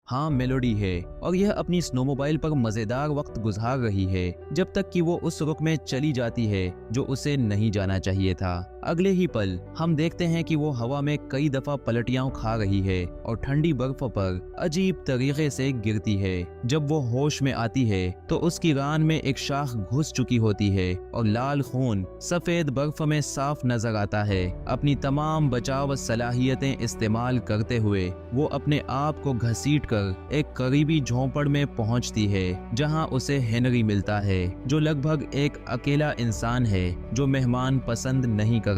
हाँ, मेलोडी है और यह अपनी स्नोमोबाइल पर मजेदार वक्त गुजार रही है जब तक कि वो उस रुख में चली जाती है जो उसे नहीं जाना चाहिए था। अगले ही पल हम देखते हैं कि वो हवा में कई दफा पलटियां खा रही है और ठंडी बर्फ पर अजीब तरीके से गिरती है। जब वो होश में आती है तो उसकी रान में एक शाख घुस चुकी होती है और लाल खून सफेद बर्फ में साफ नजर आता है। अपनी तमाम बचाव सलाहियतें इस्तेमाल करते हुए वो अपने आप को घसीट कर एक करीबी झोंपड़ में पहुंचती है जहां उसे हेनरी मिलता है, जो लगभग एक अकेला इंसान है जो मेहमान पसंद नहीं करता।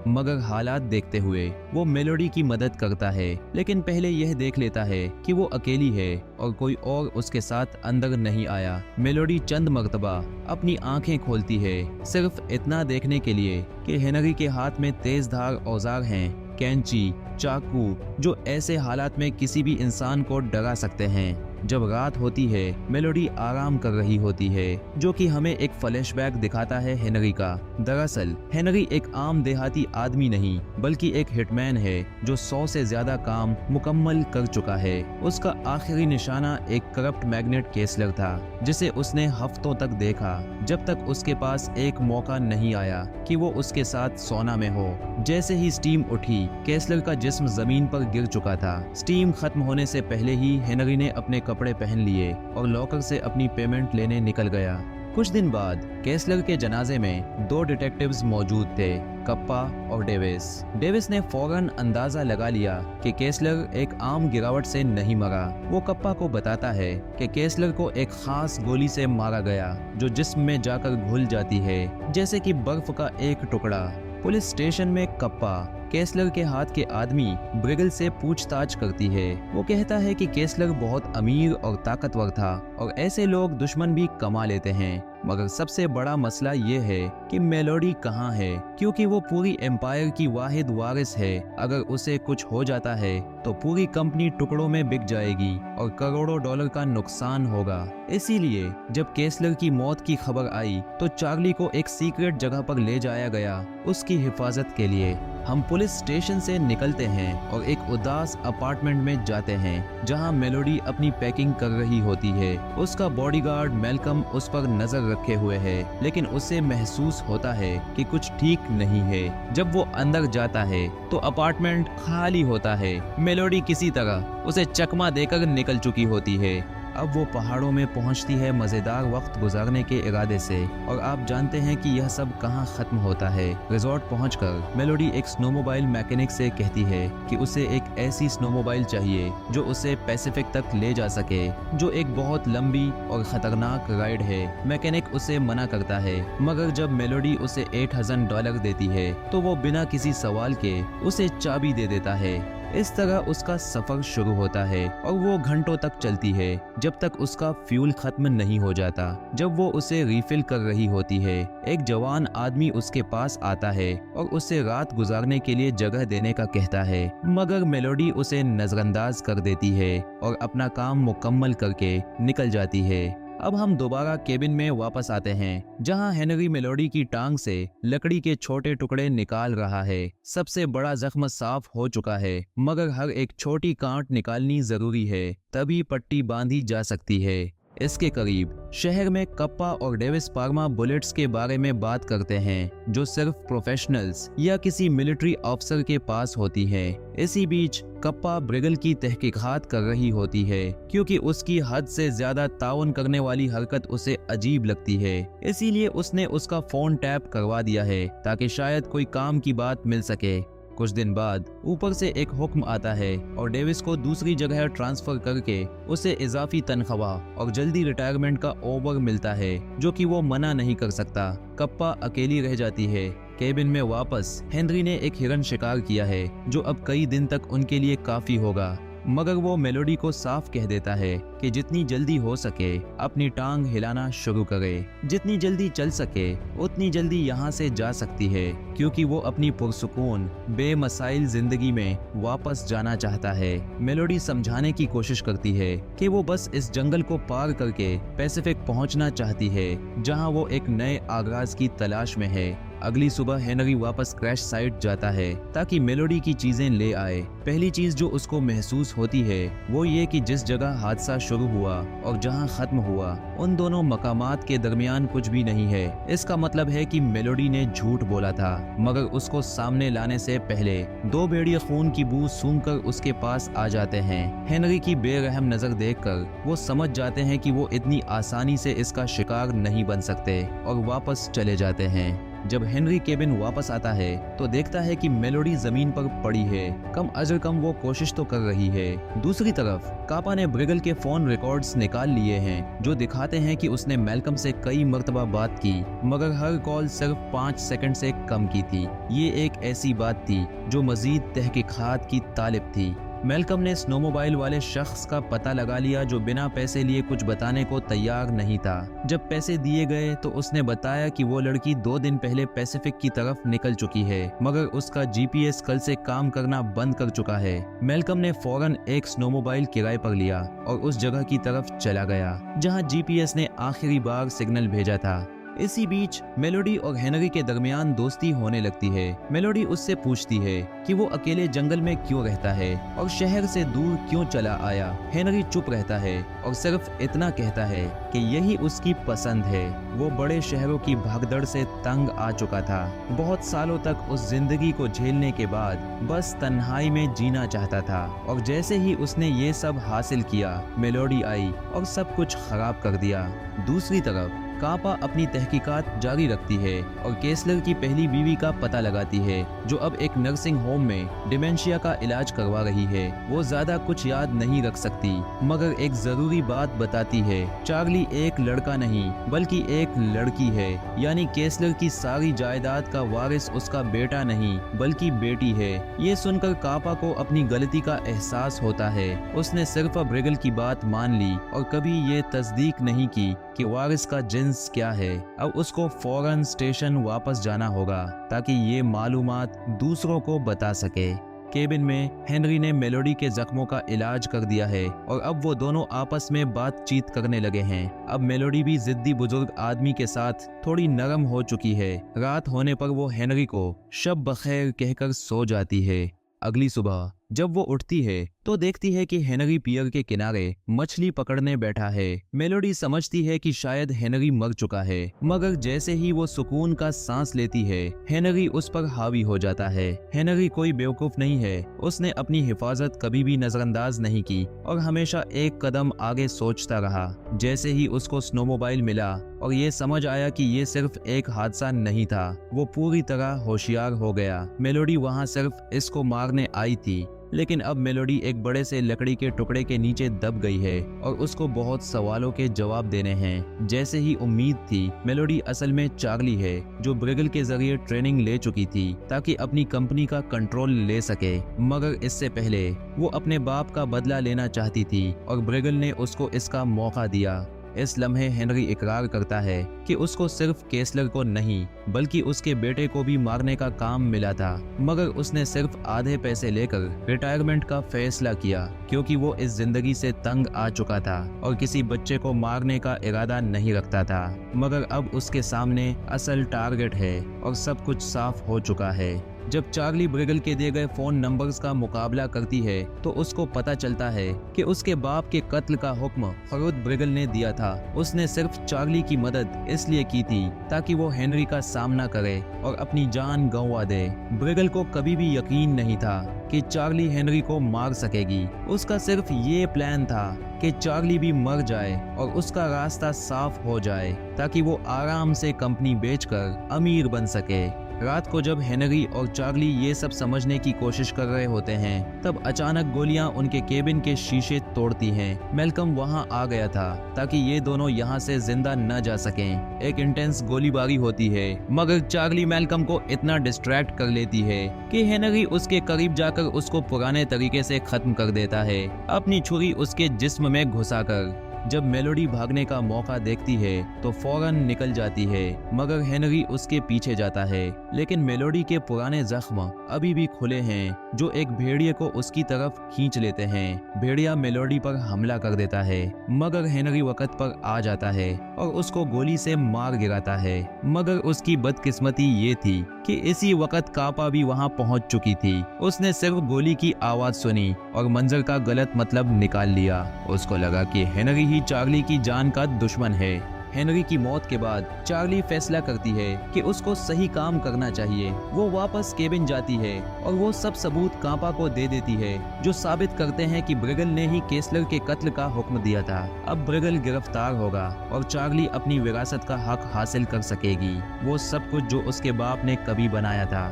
मगर हालात देखते हुए वो मेलोडी की मदद करता है, लेकिन पहले यह देख लेता है कि वो अकेली है और कोई और उसके साथ अंदर नहीं आया। मेलोडी चंद मर्तबा अपनी आंखें खोलती है, सिर्फ इतना देखने के लिए कि हेनरी के हाथ में तेज धार औजार हैं, कैंची, चाकू, जो ऐसे हालात में किसी भी इंसान को डरा सकते हैं। जब रात होती है, मेलोडी आराम कर रही होती है, जो कि हमें एक फ्लैशबैक दिखाता है हेनरी का। दरअसल हेनरी एक आम देहाती आदमी नहीं बल्कि एक हिटमैन है जो 100 से ज्यादा काम मुकम्मल कर चुका है। उसका आखिरी निशाना एक करप्ट मैग्नेट केसलर था जिसे उसने हफ्तों तक देखा, जब तक उसके पास एक मौका नहीं आया कि वो उसके साथ सोना में हो। जैसे ही स्टीम उठी, केसलर का जिस्म जमीन पर गिर चुका था। स्टीम खत्म होने से पहले ही हेनरी ने अपने कपड़े पहन लिए और लॉकर से अपनी पेमेंट लेने निकल गया। कुछ दिन बाद केसलर के जनाजे में 2 डिटेक्टिव्स मौजूद थे, कप्पा और डेविस। डेविस ने फौरन अंदाजा लगा लिया कि केसलर एक आम गिरावट से नहीं मरा। वो कप्पा को बताता है कि केसलर को एक खास गोली से मारा गया जो जिस्म में जाकर घुल जाती है जैसे कि बर्फ का एक टुकड़ा। पुलिस स्टेशन में कप्पा केसलर के हाथ के आदमी ब्रिगल से पूछताछ करती है। वो कहता है कि केसलर बहुत अमीर और ताकतवर था और ऐसे लोग दुश्मन भी कमा लेते हैं, मगर सबसे बड़ा मसला ये है कि मेलोडी कहाँ है, क्योंकि वो पूरी एम्पायर की वाहिद वारिस है। अगर उसे कुछ हो जाता है तो पूरी कंपनी टुकड़ों में बिक जाएगी और करोड़ों डॉलर का नुकसान होगा। इसीलिए जब केसलर की मौत की खबर आई तो चार्ली को एक सीक्रेट जगह पर ले जाया गया उसकी हिफाजत के लिए। हम पुलिस स्टेशन से निकलते हैं और एक उदास अपार्टमेंट में जाते हैं जहां मेलोडी अपनी पैकिंग कर रही होती है। उसका बॉडीगार्ड मैल्कम उस पर नजर रखे हुए है, लेकिन उसे महसूस होता है कि कुछ ठीक नहीं है। जब वो अंदर जाता है तो अपार्टमेंट खाली होता है। मेलोडी किसी तरह उसे चकमा देकर निकल चुकी होती है। अब वो पहाड़ों में पहुंचती है मजेदार वक्त गुजारने के इरादे से, और आप जानते हैं कि यह सब कहां खत्म होता है। रिजॉर्ट पहुंचकर मेलोडी एक स्नोमोबाइल मैकेनिक से कहती है कि उसे एक ऐसी स्नोमोबाइल चाहिए जो उसे पैसिफिक तक ले जा सके, जो एक बहुत लंबी और खतरनाक राइड है। मैकेनिक उसे मना करता है, मगर जब मेलोडी उसे $8,000 देती है तो वो बिना किसी सवाल के उसे चाबी दे देता है। इस तरह उसका सफर शुरू होता है और वो घंटों तक चलती है जब तक उसका फ्यूल खत्म नहीं हो जाता। जब वो उसे रिफिल कर रही होती है, एक जवान आदमी उसके पास आता है और उसे रात गुजारने के लिए जगह देने का कहता है, मगर मेलोडी उसे नजरअंदाज कर देती है और अपना काम मुकम्मल करके निकल जाती है। अब हम दोबारा केबिन में वापस आते हैं जहां हेनरी मेलोडी की टांग से लकड़ी के छोटे टुकड़े निकाल रहा है। सबसे बड़ा जख्म साफ हो चुका है, मगर हर एक छोटी गांठ निकालनी जरूरी है, तभी पट्टी बांधी जा सकती है। इसके करीब शहर में कप्पा और डेविस पार्मा बुलेट्स के बारे में बात करते हैं जो सिर्फ प्रोफेशनल्स या किसी मिलिट्री अफसर के पास होती है। इसी बीच कप्पा ब्रिगल की तहकीकात कर रही होती है क्योंकि उसकी हद से ज्यादा ताउन करने वाली हरकत उसे अजीब लगती है। इसीलिए उसने उसका फोन टैप करवा दिया है ताकि शायद कोई काम की बात मिल सके। कुछ दिन बाद ऊपर से एक हुक्म आता है और डेविस को दूसरी जगह ट्रांसफर करके उसे इजाफी तनख्वाह और जल्दी रिटायरमेंट का ऑफर मिलता है, जो कि वो मना नहीं कर सकता। कप्पा अकेली रह जाती है। केबिन में वापस हेनरी ने एक हिरन शिकार किया है जो अब कई दिन तक उनके लिए काफी होगा, मगर वो मेलोडी को साफ कह देता है कि जितनी जल्दी हो सके अपनी टांग हिलाना शुरू करे। जितनी जल्दी चल सके उतनी जल्दी यहाँ से जा सकती है, क्योंकि वो अपनी पुरसुकून बेमसाइल जिंदगी में वापस जाना चाहता है। मेलोडी समझाने की कोशिश करती है कि वो बस इस जंगल को पार करके पैसिफिक पहुँचना चाहती है, जहाँ वो एक नए आगाज की तलाश में है। अगली सुबह हेनरी वापस क्रैश साइट जाता है ताकि मेलोडी की चीजें ले आए। पहली चीज जो उसको महसूस होती है वो ये कि जिस जगह हादसा शुरू हुआ और जहां खत्म हुआ उन दोनों मकामात के दरमियान कुछ भी नहीं है। इसका मतलब है कि मेलोडी ने झूठ बोला था, मगर उसको सामने लाने से पहले दो भेड़िए खून की बू सूंघकर उसके पास आ जाते हैं। हेनरी की बेरहम नजर देखकर वो समझ जाते हैं कि वो इतनी आसानी से इसका शिकार नहीं बन सकते और वापस चले जाते हैं। जब हेनरी केबिन वापस आता है तो देखता है कि मेलोडी जमीन पर पड़ी है। कम अजर कम वो कोशिश तो कर रही है। दूसरी तरफ कापा ने ब्रिगल के फोन रिकॉर्ड्स निकाल लिए हैं जो दिखाते हैं कि उसने मैल्कम से कई मर्तबा बात की, मगर हर कॉल सिर्फ 5 सेकंड से कम की थी। ये एक ऐसी बात थी जो मजीद तहकीकात की तालिब थी। मैल्कम ने स्नोमोबाइल वाले शख्स का पता लगा लिया जो बिना पैसे लिए कुछ बताने को तैयार नहीं था। जब पैसे दिए गए तो उसने बताया कि वो लड़की 2 दिन पहले पैसिफिक की तरफ निकल चुकी है, मगर उसका जीपीएस कल से काम करना बंद कर चुका है। मैल्कम ने फौरन एक स्नोमोबाइल किराए पर लिया और उस जगह की तरफ चला गया जहां जीपीएस ने आखिरी बार सिग्नल भेजा था। इसी बीच मेलोडी और हेनरी के दरमियान दोस्ती होने लगती है। मेलोडी उससे पूछती है कि वो अकेले जंगल में क्यों रहता है और शहर से दूर क्यों चला आया। हेनरी चुप रहता है और सिर्फ इतना कहता है कि यही उसकी पसंद है। वो बड़े शहरों की भागदड़ से तंग आ चुका था। बहुत सालों तक उस जिंदगी को झेलने के बाद बस तन्हाई में जीना चाहता था, और जैसे ही उसने ये सब हासिल किया मेलोडी आई और सब कुछ खराब कर दिया। दूसरी तरफ कापा अपनी तहकीकात जारी रखती है और केसलर की पहली बीवी का पता लगाती है जो अब एक नर्सिंग होम में डिमेंशिया का इलाज करवा रही है। वो ज्यादा कुछ याद नहीं रख सकती, मगर एक जरूरी बात बताती है। चार्ली एक लड़का नहीं बल्कि एक लड़की है, यानी केसलर की सारी जायदाद का वारिस उसका बेटा नहीं बल्कि बेटी है। ये सुनकर कापा को अपनी गलती का एहसास होता है। उसने सिर्फ ब्रिगल की बात मान ली और कभी ये तस्दीक नहीं की कि वारिस का जिन्स क्या है। अब उसको फौरन स्टेशन वापस जाना होगा ताकि ये मालूमात दूसरों को बता सके। केबिन में हेनरी ने मेलोडी के जख्मों का इलाज कर दिया है और अब वो दोनों आपस में बातचीत करने लगे हैं। अब मेलोडी भी जिद्दी बुजुर्ग आदमी के साथ थोड़ी नरम हो चुकी है। रात होने पर वो हेनरी को शब बखैर कहकर सो जाती है। अगली सुबह जब वो उठती है तो देखती है कि हेनरी पियर के किनारे मछली पकड़ने बैठा है। मेलोडी समझती है कि शायद हेनरी मर चुका है, मगर जैसे ही वो सुकून का सांस लेती है हेनरी उस पर हावी हो जाता है। हेनरी कोई बेवकूफ नहीं है। उसने अपनी हिफाजत कभी भी नजरअंदाज नहीं की और हमेशा एक कदम आगे सोचता रहा। जैसे ही उसको स्नोमोबाइल मिला और ये समझ आया कि ये सिर्फ एक हादसा नहीं था, वो पूरी तरह होशियार हो गया। मेलोडी वहाँ सिर्फ इसको मारने आई थी, लेकिन अब मेलोडी एक बड़े से लकड़ी के टुकड़े के नीचे दब गई है और उसको बहुत सवालों के जवाब देने हैं। जैसे ही उम्मीद थी, मेलोडी असल में चार्ली है जो ब्रिगल के जरिए ट्रेनिंग ले चुकी थी ताकि अपनी कंपनी का कंट्रोल ले सके, मगर इससे पहले वो अपने बाप का बदला लेना चाहती थी और ब्रिगल ने उसको इसका मौका दिया। इस लम्हे हेनरी इकरार करता है कि उसको सिर्फ केसलर को नहीं बल्कि उसके बेटे को भी मारने का काम मिला था, मगर उसने सिर्फ आधे पैसे लेकर रिटायरमेंट का फैसला किया क्योंकि वो इस जिंदगी से तंग आ चुका था और किसी बच्चे को मारने का इरादा नहीं रखता था। मगर अब उसके सामने असल टारगेट है और सब कुछ साफ हो चुका है। जब चार्ली ब्रिगल के दिए गए फोन नंबर्स का मुकाबला करती है तो उसको पता चलता है कि उसके बाप के कत्ल का हुक्म खुद ब्रिगल ने दिया था। उसने सिर्फ चार्ली की मदद इसलिए की थी ताकि वो हेनरी का सामना करे और अपनी जान गंवा दे। ब्रिगल को कभी भी यकीन नहीं था कि चार्ली हेनरी को मार सकेगी। उसका सिर्फ ये प्लान था कि चार्ली भी मर जाए और उसका रास्ता साफ हो जाए ताकि वो आराम से कंपनी बेचकर अमीर बन सके। रात को जब हेनरी और चार्ली ये सब समझने की कोशिश कर रहे होते हैं, तब अचानक गोलियां उनके केबिन के शीशे तोड़ती हैं। मैल्कम वहां आ गया था ताकि ये दोनों यहां से जिंदा न जा सकें। एक इंटेंस गोलीबारी होती है, मगर चार्ली मैल्कम को इतना डिस्ट्रैक्ट कर लेती है कि हेनरी उसके करीब जाकर उसको पुराने तरीके से खत्म कर देता है, अपनी छुरी उसके जिस्म में घुसाकर। जब मेलोडी भागने का मौका देखती है तो फौरन निकल जाती है, मगर हेनरी उसके पीछे जाता है। लेकिन मेलोडी के पुराने जख्म अभी भी खुले हैं जो एक भेड़िए को उसकी तरफ खींच लेते हैं। भेड़िया मेलोडी पर हमला कर देता है, मगर हेनरी वक्त पर आ जाता है और उसको गोली से मार गिराता है। मगर उसकी बदकिस्मती ये थी कि इसी वक्त कापा भी वहां पहुंच चुकी थी। उसने सिर्फ गोली की आवाज सुनी और मंजर का गलत मतलब निकाल लिया। उसको लगा कि हेनरी ही चार्ली की जान का दुश्मन है। हेनरी की मौत के बाद चार्ली फैसला करती है कि उसको सही काम करना चाहिए। वो वापस केबिन जाती है और वो सब सबूत कापा को दे देती है जो साबित करते हैं कि ब्रिगल ने ही केसलर के कत्ल का हुक्म दिया था। अब ब्रिगल गिरफ्तार होगा और चार्ली अपनी विरासत का हक हासिल कर सकेगी, वो सब कुछ जो उसके बाप ने कभी बनाया था।